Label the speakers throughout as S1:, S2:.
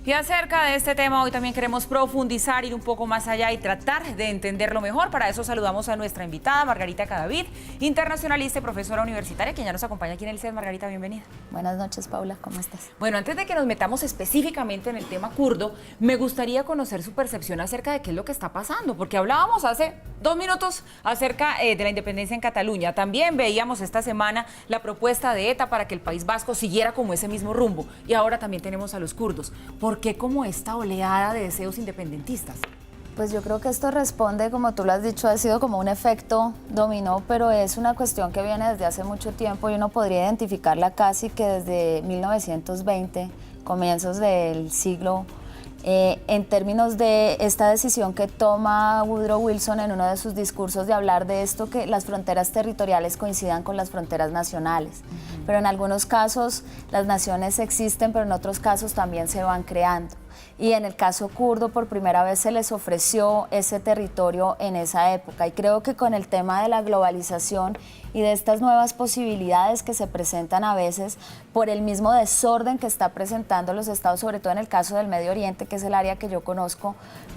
S1: Y acerca de este tema, hoy también queremos profundizar, ir un poco más allá y tratar de entenderlo mejor. Para eso saludamos a nuestra invitada, Margarita Cadavid, internacionalista y profesora universitaria, quien ya nos acompaña aquí en el CES. Margarita, bienvenida.
S2: Buenas noches, Paula, ¿cómo estás?
S1: Bueno, antes de que nos metamos específicamente en el tema kurdo, me gustaría conocer su percepción acerca de qué es lo que está pasando, porque hablábamos hace 2 minutos acerca de la independencia en Cataluña. También veíamos esta semana la propuesta de ETA para que el País Vasco siguiera como ese mismo rumbo. Y ahora también tenemos a los kurdos. ¿Por qué como esta oleada de deseos independentistas?
S2: Pues yo creo que esto responde, como tú lo has dicho, ha sido como un efecto dominó, pero es una cuestión que viene desde hace mucho tiempo y uno podría identificarla casi que desde 1920, comienzos del siglo, en términos de esta decisión que toma Woodrow Wilson en uno de sus discursos de hablar de esto, que las fronteras territoriales coincidan con las fronteras nacionales. Pero en algunos casos las naciones existen, pero en otros casos también se van creando. Y en el caso kurdo, por primera vez se les ofreció ese territorio en esa época. Y creo que con el tema de la globalización y de estas nuevas posibilidades que se presentan a veces por el mismo desorden que está presentando los estados, sobre todo en el caso del Medio Oriente, que es el área que yo conozco,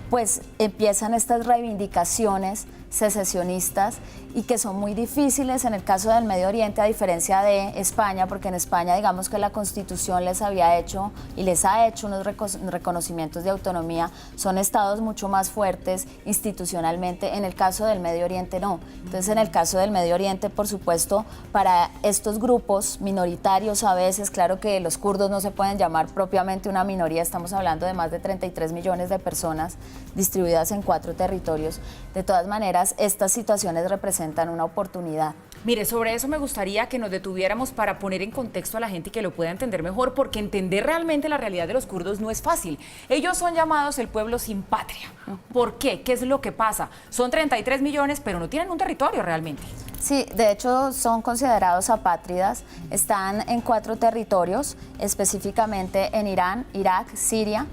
S2: pues empiezan estas reivindicaciones secesionistas y que son muy difíciles en el caso del Medio Oriente, a diferencia de España, porque en España digamos que la Constitución les había hecho y les ha hecho unos reconocimientos de autonomía, son estados mucho más fuertes institucionalmente. En el caso del Medio Oriente no. Entonces en el caso del Medio Oriente, por supuesto, para estos grupos minoritarios a veces, claro que los kurdos no se pueden llamar propiamente una minoría, estamos hablando de más de 33 millones de personas distribuidas en 4 territorios. De todas maneras, estas situaciones representan una oportunidad.
S1: Mire, sobre eso me gustaría que nos detuviéramos para poner en contexto a la gente y que lo pueda entender mejor, porque entender realmente la realidad de los kurdos no es fácil. Ellos son llamados el pueblo sin patria. ¿Por qué? ¿Qué es lo que pasa? Son 33 millones, pero no tienen un territorio realmente.
S2: Sí, de hecho son considerados apátridas, están en 4 territorios, específicamente en Irán, Irak, Siria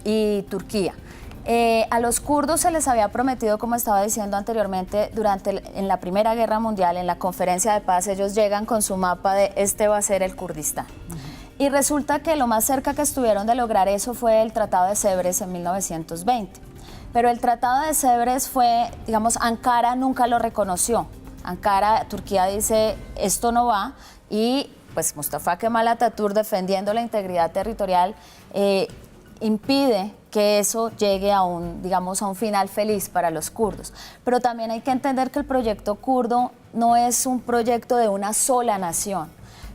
S2: y Turquía. A los kurdos se les había prometido, como estaba diciendo anteriormente, en la Primera Guerra Mundial, en la conferencia de paz, ellos llegan con su mapa de este va a ser el Kurdistán. Y resulta que lo más cerca que estuvieron de lograr eso fue el Tratado de Sèvres en 1920. Pero el Tratado de Sèvres fue, digamos, Ankara nunca lo reconoció. Ankara, Turquía dice, esto no va, y pues Mustafa Kemal Atatürk, defendiendo la integridad territorial, impide que eso llegue a un final feliz para los kurdos. Pero también hay que entender que el proyecto kurdo no es un proyecto de una sola nación.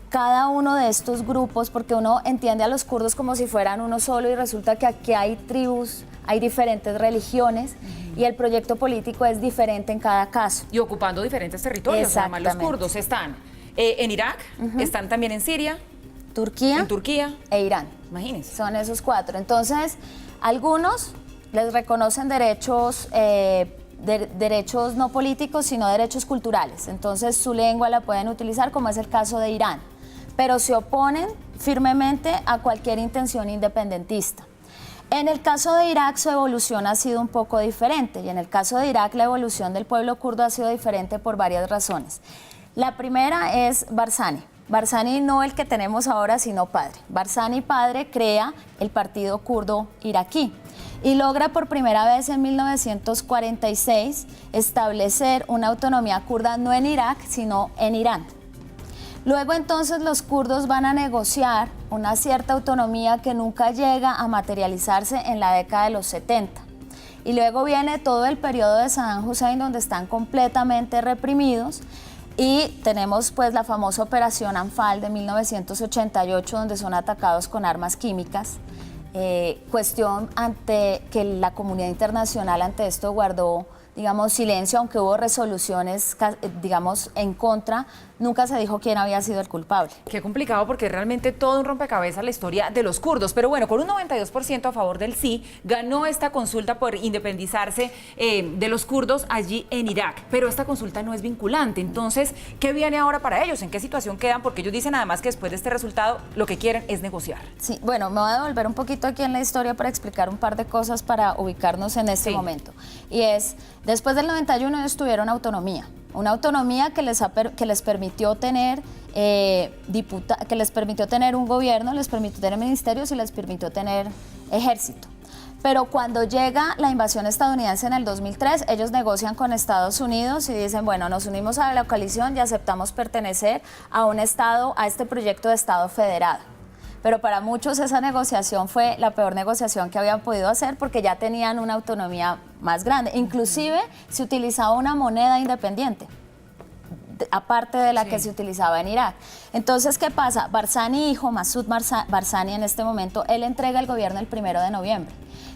S2: Cada uno de estos grupos, porque uno entiende a los kurdos como si fueran uno solo y resulta que aquí hay tribus, hay diferentes religiones y el proyecto político es diferente en cada caso.
S1: Y ocupando diferentes territorios. Además, los kurdos están en Irak, están también en Siria,
S2: Turquía e Irán.
S1: Imagínense.
S2: Son esos 4. Entonces, algunos les reconocen derechos, derechos no políticos, sino derechos culturales. Entonces, su lengua la pueden utilizar, como es el caso de Irán. Pero se oponen firmemente a cualquier intención independentista. En el caso de Irak, su evolución ha sido un poco diferente. Y en el caso de Irak, la evolución del pueblo kurdo ha sido diferente por varias razones. La primera es Barzani. Barzani no el que tenemos ahora, sino padre. Barzani padre crea el Partido Kurdo Iraquí y logra por primera vez en 1946 establecer una autonomía kurda no en Irak, sino en Irán. Luego entonces los kurdos van a negociar una cierta autonomía que nunca llega a materializarse en la década de los 70. Y luego viene todo el periodo de Saddam Hussein, donde están completamente reprimidos. Y tenemos pues la famosa operación Anfal de 1988, donde son atacados con armas químicas, cuestión ante que la comunidad internacional ante esto guardó, digamos, silencio, aunque hubo resoluciones, digamos, en contra, nunca se dijo quién había sido el culpable.
S1: Qué complicado, porque realmente todo un rompecabezas la historia de los kurdos. Pero bueno, con un 92% a favor del sí, ganó esta consulta por independizarse de los kurdos allí en Irak. Pero esta consulta no es vinculante. Entonces, ¿qué viene ahora para ellos? ¿En qué situación quedan? Porque ellos dicen además que después de este resultado lo que quieren es negociar.
S2: Sí, bueno, me voy a devolver un poquito aquí en la historia para explicar un par de cosas para ubicarnos en este momento. Y es, después del 91 ellos tuvieron autonomía. Una autonomía que les permitió tener que les permitió tener un gobierno, les permitió tener ministerios y les permitió tener ejército. Pero cuando llega la invasión estadounidense en el 2003, ellos negocian con Estados Unidos y dicen, bueno, nos unimos a la coalición y aceptamos pertenecer a un estado, a este proyecto de estado federado. Pero para muchos esa negociación fue la peor negociación que habían podido hacer porque ya tenían una autonomía más grande. Inclusive se utilizaba una moneda independiente, aparte de la que se utilizaba en Irak. Entonces, ¿qué pasa? Barzani, hijo, Masoud Barzani en este momento, él entrega el gobierno el 1 de noviembre.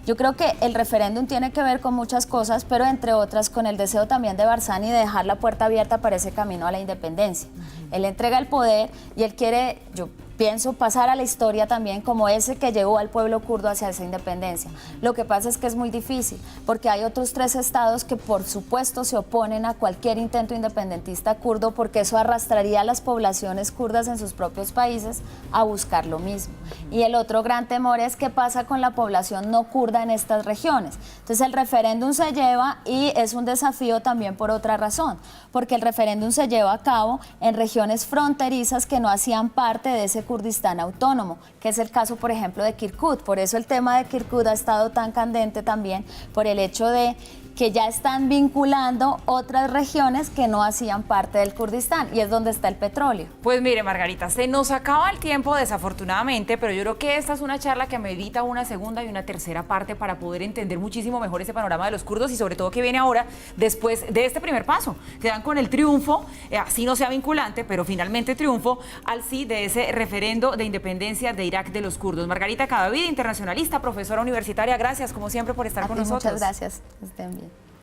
S2: Yo creo que el referéndum tiene que ver con muchas cosas, pero entre otras con el deseo también de Barzani de dejar la puerta abierta para ese camino a la independencia. Él entrega el poder y él quiere, yo pienso, pasar a la historia también como ese que llevó al pueblo kurdo hacia esa independencia. Lo que pasa es que es muy difícil, porque hay otros 3 estados que por supuesto se oponen a cualquier intento independentista kurdo, porque eso arrastraría a las poblaciones kurdas en sus propios países a buscar lo mismo. Y el otro gran temor es qué pasa con la población no kurda en estas regiones. Entonces el referéndum se lleva y es un desafío también por otra razón, porque el referéndum se lleva a cabo en regiones fronterizas que no hacían parte de ese Kurdistán autónomo, que es el caso, por ejemplo, de Kirkuk. Por eso el tema de Kirkuk ha estado tan candente también, por el hecho de que ya están vinculando otras regiones que no hacían parte del Kurdistán, y es donde está el petróleo.
S1: Pues mire, Margarita, se nos acaba el tiempo desafortunadamente, pero yo creo que esta es una charla que amerita una segunda y una tercera parte para poder entender muchísimo mejor ese panorama de los kurdos y sobre todo que viene ahora después de este primer paso. Se dan con el triunfo, así no sea vinculante, pero finalmente triunfo al sí de ese referendo de independencia de Irak de los kurdos. Margarita Cadavid, internacionalista, profesora universitaria, gracias como siempre por estar con nosotros.
S2: Muchas gracias. Estén bien.